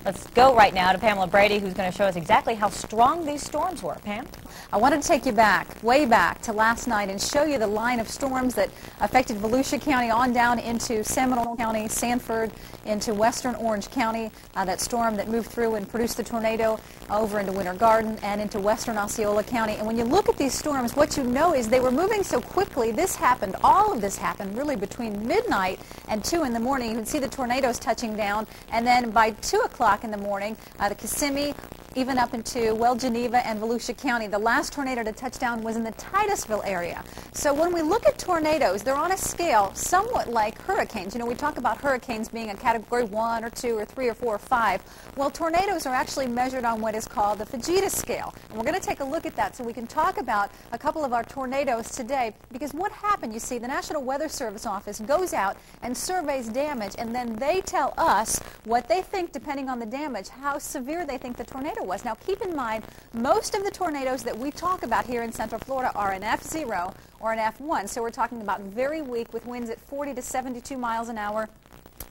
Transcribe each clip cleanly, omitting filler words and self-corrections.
Let's go right now to Pamela Brady, who's going to show us exactly how strong these storms were. Pam? I wanted to take you back, way back to last night and show you the line of storms that affected Volusia County on down into Seminole County, Sanford, into western Orange County. That storm that moved through and produced the tornado over into Winter Garden and into western Osceola County. And when you look at these storms, what you know is they were moving so quickly. This happened, all of this happened really between midnight and 2 in the morning. You can see the tornadoes touching down. And then by 2 o'clock in the morning, the Kissimmee, even up into, well, Geneva and Volusia County. The last tornado to touch down was in the Titusville area. So when we look at tornadoes, they're on a scale somewhat like hurricanes. You know, we talk about hurricanes being a category 1 or 2 or 3 or 4 or 5. Well, tornadoes are actually measured on what is called the Fujita scale. And we're going to take a look at that so we can talk about a couple of our tornadoes today. Because what happened, you see, the National Weather Service office goes out and surveys damage, and then they tell us what they think, depending on the damage, how severe they think the tornado was. Now, keep in mind, most of the tornadoes that we talk about here in Central Florida are an F0 or an F1. So we're talking about very weak with winds at 40 to 72 miles an hour,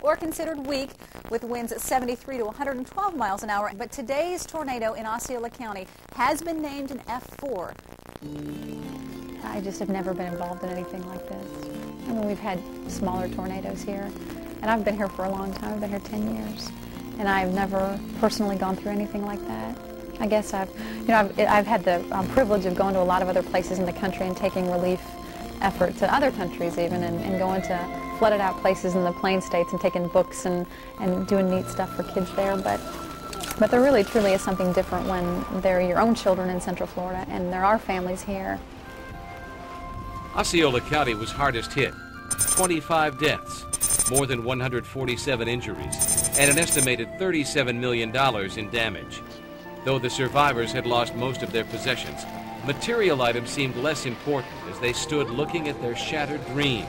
or considered weak with winds at 73 to 112 miles an hour. But today's tornado in Osceola County has been named an F4. I just have never been involved in anything like this. I mean, we've had smaller tornadoes here, and I've been here for a long time. I've been here 10 years, and I've never personally gone through anything like that. I guess I've had the privilege of going to a lot of other places in the country and taking relief efforts to other countries even, and going to flooded out places in the Plain States and taking books and doing neat stuff for kids there. But there really truly is something different when they're your own children in Central Florida, and there are families here. Osceola County was hardest hit. 25 deaths, more than 147 injuries, and an estimated $37 million in damage. Though the survivors had lost most of their possessions, material items seemed less important as they stood looking at their shattered dreams,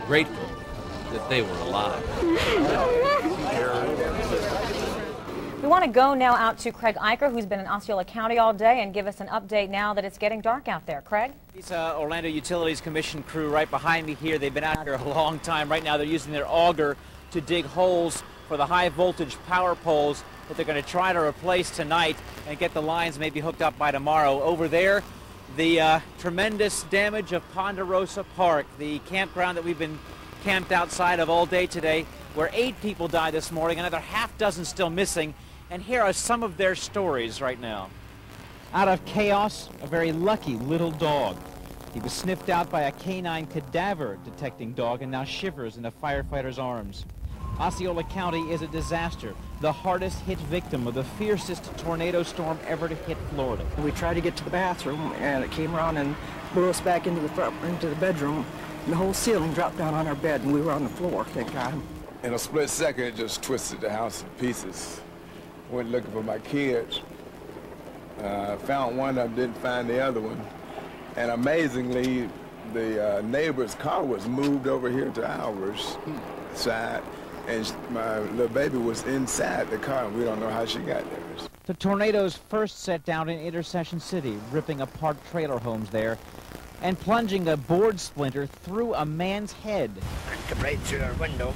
grateful that they were alive. We want to go now out to Craig Eicher, who's been in Osceola County all day, and give us an update now that it's getting dark out there. Craig? These Orlando Utilities Commission crew right behind me here, they've been out here a long time. Right now they're using their auger to dig holes for the high voltage power poles that they're going to try to replace tonight and get the lines maybe hooked up by tomorrow. Over there, the tremendous damage of Ponderosa Park, the campground that we've been camped outside of all day today, where 8 people died this morning, another half dozen still missing. And here are some of their stories right now. Out of chaos, a very lucky little dog. He was sniffed out by a canine cadaver detecting dog and now shivers in a firefighter's arms. Osceola County is a disaster, the hardest hit victim of the fiercest tornado storm ever to hit Florida. We tried to get to the bathroom, and it came around and blew us back into the bedroom, and the whole ceiling dropped down on our bed, and we were on the floor, thank God. In a split second, it just twisted the house to pieces. Went looking for my kids. Found one of them, didn't find the other one. And amazingly, the neighbor's car was moved over here to ours side, and my little baby was inside the car, and we don't know how she got there. The tornadoes first set down in Intercession City, ripping apart trailer homes there and plunging a board splinter through a man's head. And come right through our window.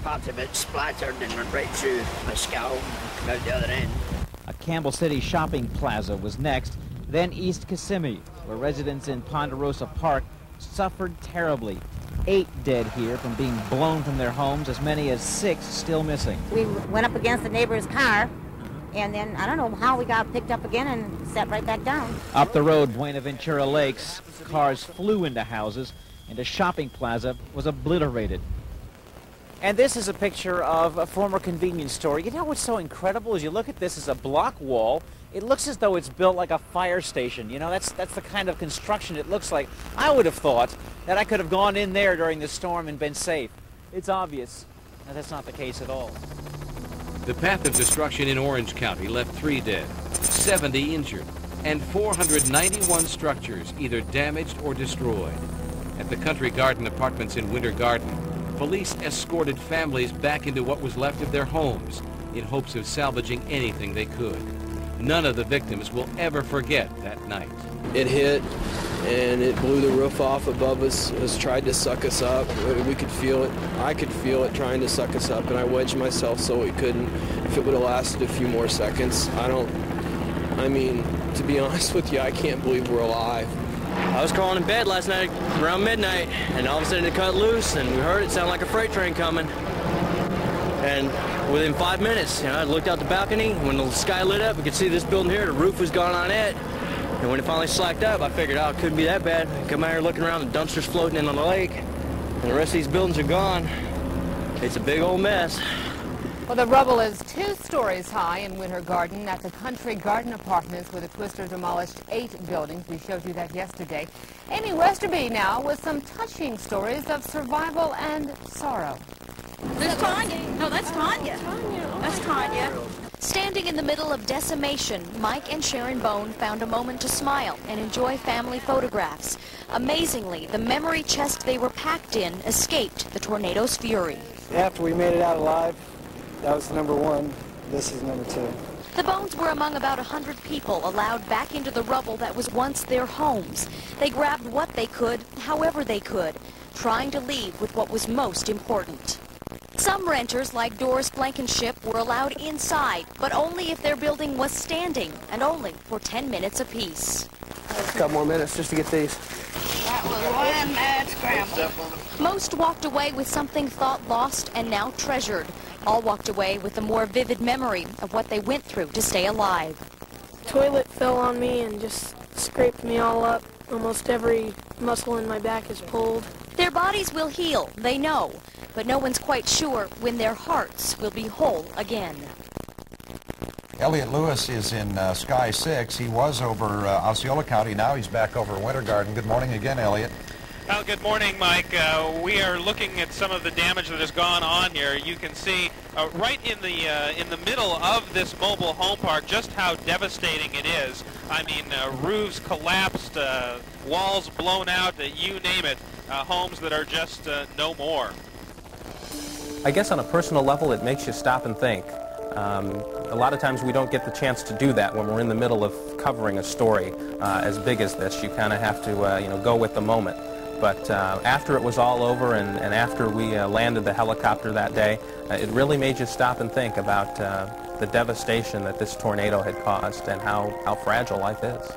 Part of it splattered and went right through my skull and out the other end. A Campbell City shopping plaza was next, then East Kissimmee, where residents in Ponderosa Park suffered terribly. 8 dead here from being blown from their homes, as many as 6 still missing. We went up against the neighbor's car, and then I don't know how we got picked up again and set right back down. Up the road, Buenaventura Lakes, cars flew into houses, and a shopping plaza was obliterated. And this is a picture of a former convenience store. You know what's so incredible is you look at this as a block wall. It looks as though it's built like a fire station. You know, that's the kind of construction it looks like. I would have thought that I could have gone in there during the storm and been safe. It's obvious that that's not the case at all. The path of destruction in Orange County left 3 dead, 70 injured, and 491 structures either damaged or destroyed. At the Country Garden Apartments in Winter Garden, police escorted families back into what was left of their homes in hopes of salvaging anything they could. None of the victims will ever forget that night. It hit and it blew the roof off above us. It tried to suck us up. We could feel it. I could feel it trying to suck us up, and I wedged myself so it couldn't. If it would have lasted a few more seconds, I mean, to be honest with you, I can't believe we're alive. I was crawling in bed last night around midnight, and all of a sudden it cut loose, and we heard it sound like a freight train coming. And within 5 minutes, I looked out the balcony. When the sky lit up, we could see this building here. The roof was gone on it. And when it finally slacked up, I figured, oh, it couldn't be that bad. I come out here looking around, the dumpster's floating in on the lake, and the rest of these buildings are gone. It's a big old mess. Well, the rubble is 2 stories high in Winter Garden at the Country Garden Apartments, where the twister demolished 8 buildings. We showed you that yesterday. Amy Westerby now with some touching stories of survival and sorrow. There's Tanya. No, that's Tanya. That's Tanya. Standing in the middle of decimation, Mike and Sharon Bone found a moment to smile and enjoy family photographs. Amazingly, the memory chest they were packed in escaped the tornado's fury. After we made it out alive, that was number 1. This is number 2. The Bones were among about 100 people allowed back into the rubble that was once their homes. They grabbed what they could, however they could, trying to leave with what was most important. Some renters, like Doris Blankenship, were allowed inside, but only if their building was standing, and only for 10 minutes apiece. A couple more minutes just to get these. That was one mad scramble. Most walked away with something thought lost and now treasured. All walked away with a more vivid memory of what they went through to stay alive. The toilet fell on me and just scraped me all up. Almost every muscle in my back is pulled. Their bodies will heal, they know, but no one's quite sure when their hearts will be whole again. Elliot Lewis is in Sky 6. He was over Osceola County. Now he's back over Winter Garden. Good morning again, Elliot. Well, good morning, Mike. We are looking at some of the damage that has gone on here. You can see right in the middle of this mobile home park just how devastating it is. I mean, roofs collapsed, walls blown out, you name it. Homes that are just no more. I guess on a personal level, it makes you stop and think. A lot of times we don't get the chance to do that when we're in the middle of covering a story as big as this. You kind of have to, go with the moment. But after it was all over and after we landed the helicopter that day, it really made you stop and think about the devastation that this tornado had caused and how fragile life is.